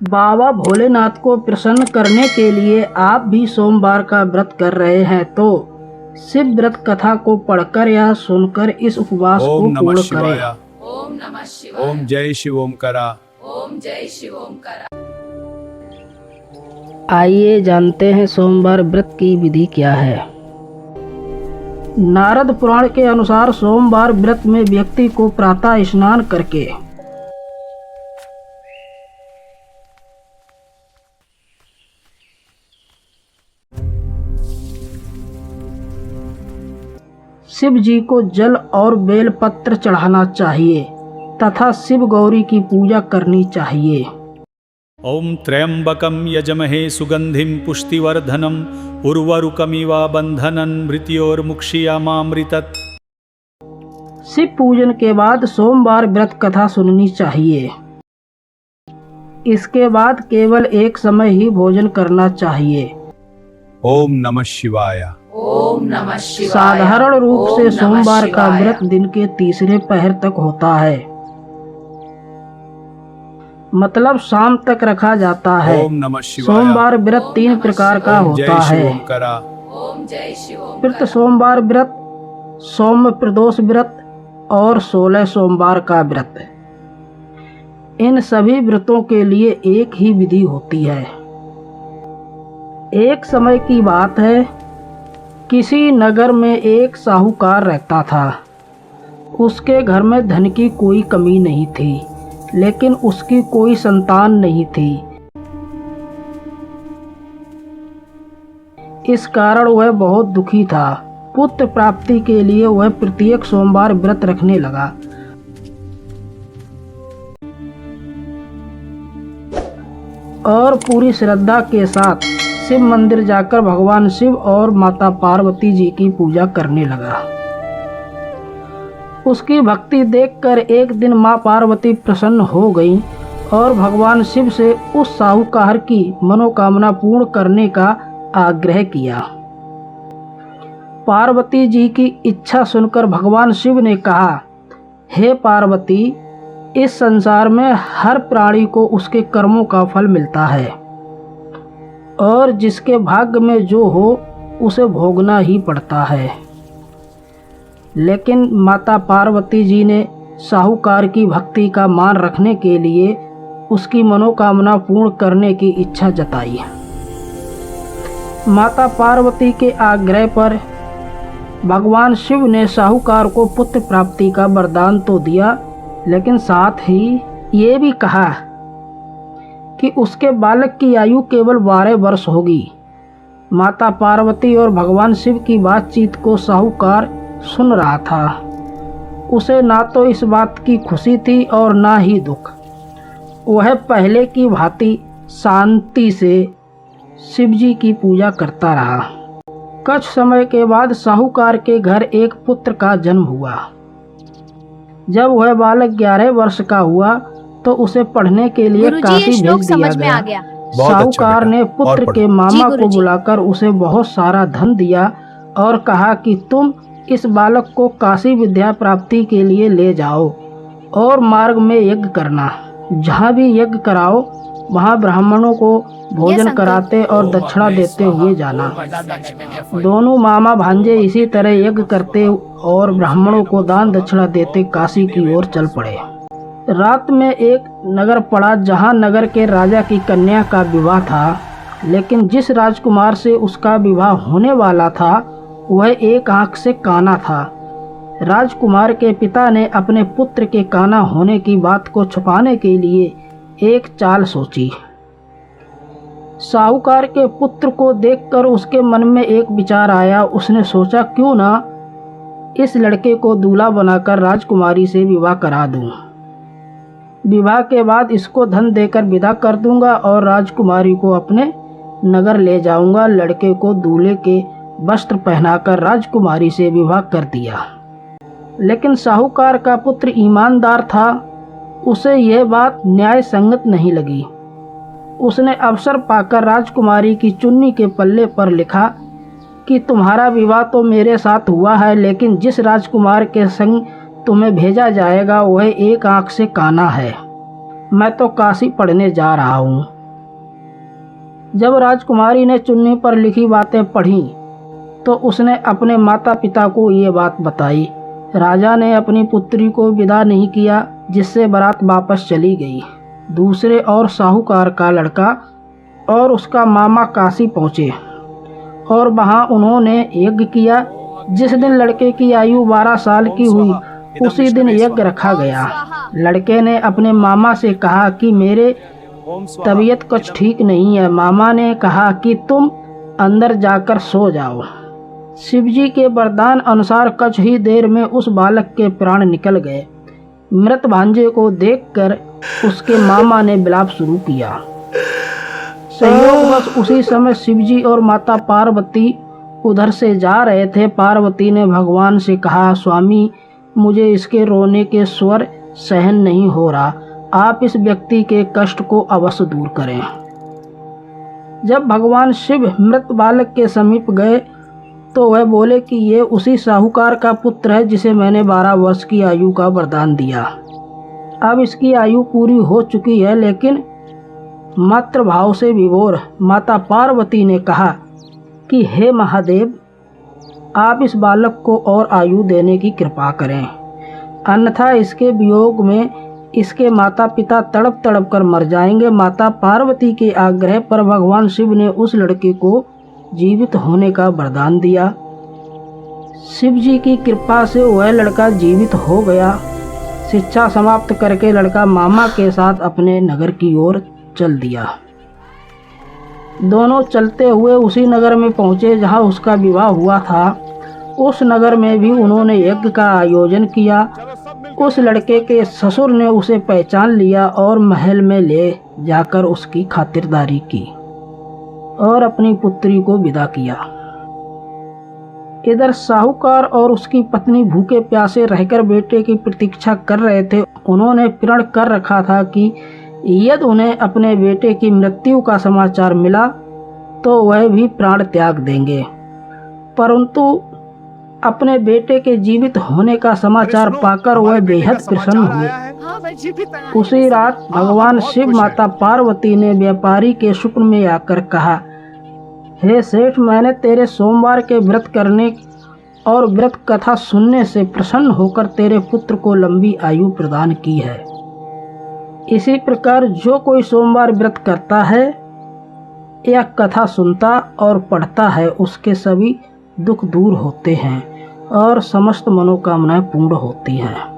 बाबा भोलेनाथ को प्रसन्न करने के लिए आप भी सोमवार का व्रत कर रहे हैं तो शिव व्रत कथा को पढ़कर या सुनकर इस उपवास को पूर्ण करें। ओम नमः शिवाय। ओम जय शिव ओमकारा। ओम जय शिव ओमकारा। आइए जानते हैं सोमवार व्रत की विधि क्या है। नारद पुराण के अनुसार सोमवार व्रत में व्यक्ति को प्रातः स्नान करके शिव जी को जल और बेल पत्र चढ़ाना चाहिए तथा शिव गौरी की पूजा करनी चाहिए। ओम त्र्यंबकम यजमहे सुगंधिम पुष्टिवर्धनम उर्वरुकमिव बंधनन मृत्योर्मुक्षीयमामृतत्। शिव पूजन के बाद सोमवार व्रत कथा सुननी चाहिए। इसके बाद केवल एक समय ही भोजन करना चाहिए। ओम नमः शिवाय। ओम नमः शिवाय। साधारण रूप से ओम सोमवार नमः का शिवाय। व्रत दिन के तीसरे पहर तक होता है, मतलब शाम तक रखा जाता है। ओम नमः शिवाय। सोमवार व्रत 3 प्रकार का ओम होता जय शिव है। ओमकारा। ओम जय शिव कृत ओमकारा। सोमवार व्रत, सौम्य प्रदोष व्रत और 16 सोमवार का व्रत। इन सभी व्रतों के लिए एक ही विधि होती है। एक समय की बात है, किसी नगर में एक साहूकार रहता था। उसके घर में धन की कोई कमी नहीं थी, लेकिन उसकी कोई संतान नहीं थी। इस कारण वह बहुत दुखी था। पुत्र प्राप्ति के लिए वह प्रत्येक सोमवार व्रत रखने लगा। और पूरी श्रद्धा के साथ शिव मंदिर जाकर भगवान शिव और माता पार्वती जी की पूजा करने लगा। उसकी भक्ति देखकर एक दिन माँ पार्वती प्रसन्न हो गईं और भगवान शिव से उस साहूकार की मनोकामना पूर्ण करने का आग्रह किया। पार्वती जी की इच्छा सुनकर भगवान शिव ने कहा, हे पार्वती, इस संसार में हर प्राणी को उसके कर्मों का फल मिलता है और जिसके भाग्य में जो हो उसे भोगना ही पड़ता है। लेकिन माता पार्वती जी ने साहूकार की भक्ति का मान रखने के लिए उसकी मनोकामना पूर्ण करने की इच्छा जताई। माता पार्वती के आग्रह पर भगवान शिव ने साहूकार को पुत्र प्राप्ति का वरदान तो दिया, लेकिन साथ ही ये भी कहा कि उसके बालक की आयु केवल 12 वर्ष होगी। माता पार्वती और भगवान शिव की बातचीत को साहूकार सुन रहा था। उसे ना तो इस बात की खुशी थी और ना ही दुख। वह पहले की भांति शांति से शिव जी की पूजा करता रहा। कुछ समय के बाद साहूकार के घर एक पुत्र का जन्म हुआ। जब वह बालक 11 वर्ष का हुआ तो उसे पढ़ने के लिए काशी भेज दिया गया। साहूकार ने पुत्र के मामा को बुलाकर उसे बहुत सारा धन दिया और कहा कि तुम इस बालक को काशी विद्या प्राप्ति के लिए ले जाओ और मार्ग में यज्ञ करना। जहाँ भी यज्ञ कराओ वहाँ ब्राह्मणों को भोजन कराते और दक्षिणा देते हुए जाना। दोनों मामा भांजे इसी तरह यज्ञ करते और ब्राह्मणों को दान दक्षिणा देते काशी की ओर चल पड़े। रात में एक नगर पड़ा जहाँ नगर के राजा की कन्या का विवाह था, लेकिन जिस राजकुमार से उसका विवाह होने वाला था वह एक आंख से काना था। राजकुमार के पिता ने अपने पुत्र के काना होने की बात को छुपाने के लिए एक चाल सोची। साहूकार के पुत्र को देखकर उसके मन में एक विचार आया। उसने सोचा, क्यों ना इस लड़के को दूल्हा बनाकर राजकुमारी से विवाह करा दूं। विवाह के बाद इसको धन देकर विदा कर दूंगा और राजकुमारी को अपने नगर ले जाऊंगा। लड़के को दूल्हे के वस्त्र पहनाकर राजकुमारी से विवाह कर दिया। लेकिन साहूकार का पुत्र ईमानदार था। उसे यह बात न्याय संगत नहीं लगी। उसने अवसर पाकर राजकुमारी की चुन्नी के पल्ले पर लिखा कि तुम्हारा विवाह तो मेरे साथ हुआ है, लेकिन जिस राजकुमार के संग तुम्हें भेजा जाएगा वह एक आंख से काना है। मैं तो काशी पढ़ने जा रहा हूँ। जब राजकुमारी ने चुन्नी पर लिखी बातें पढ़ीं तो उसने अपने माता पिता को ये बात बताई। राजा ने अपनी पुत्री को विदा नहीं किया, जिससे बारात वापस चली गई। दूसरे और साहूकार का लड़का और उसका मामा काशी पहुँचे और वहाँ उन्होंने यज्ञ किया। जिस दिन लड़के की आयु 12 साल की हुई उसी दिन यज्ञ रखा गया। लड़के ने अपने मामा से कहा कि मेरे तबीयत कुछ ठीक नहीं है। मामा ने कहा कि तुम अंदर जाकर सो जाओ। शिवजी के वरदान अनुसार कुछ ही देर में उस बालक के प्राण निकल गए। मृत भांजे को देखकर उसके मामा ने विलाप शुरू किया। संयोगवश उसी समय शिवजी और माता पार्वती उधर से जा रहे थे। पार्वती ने भगवान से कहा, स्वामी, मुझे इसके रोने के स्वर सहन नहीं हो रहा, आप इस व्यक्ति के कष्ट को अवश्य दूर करें। जब भगवान शिव मृत बालक के समीप गए तो वह बोले कि ये उसी साहूकार का पुत्र है जिसे मैंने 12 वर्ष की आयु का वरदान दिया। अब इसकी आयु पूरी हो चुकी है, लेकिन मातृभाव से विभोर माता पार्वती ने कहा कि हे महादेव, आप इस बालक को और आयु देने की कृपा करें, अन्यथा इसके वियोग में इसके माता पिता तड़प तड़प कर मर जाएंगे। माता पार्वती के आग्रह पर भगवान शिव ने उस लड़के को जीवित होने का वरदान दिया। शिव जी की कृपा से वह लड़का जीवित हो गया। शिक्षा समाप्त करके लड़का मामा के साथ अपने नगर की ओर चल दिया। दोनों चलते हुए उसी नगर में पहुँचे जहाँ उसका विवाह हुआ था। उस नगर में भी उन्होंने यज्ञ का आयोजन किया। उस लड़के के ससुर ने उसे पहचान लिया और महल में ले जाकर उसकी खातिरदारी की और अपनी पुत्री को विदा किया। इधर साहूकार और उसकी पत्नी भूखे प्यासे रहकर बेटे की प्रतीक्षा कर रहे थे। उन्होंने प्रण कर रखा था कि यदि उन्हें अपने बेटे की मृत्यु का समाचार मिला तो वह भी प्राण त्याग देंगे, परंतु अपने बेटे के जीवित होने का समाचार पाकर वह बेहद प्रसन्न हुए। उसी रात भगवान शिव माता पार्वती ने व्यापारी के स्वप्न में आकर कहा, हे सेठ, मैंने तेरे सोमवार के व्रत करने और व्रत कथा सुनने से प्रसन्न होकर तेरे पुत्र को लंबी आयु प्रदान की है। इसी प्रकार जो कोई सोमवार व्रत करता है या कथा सुनता और पढ़ता है, उसके सभी दुख दूर होते हैं और समस्त मनोकामनाएं पूर्ण होती हैं।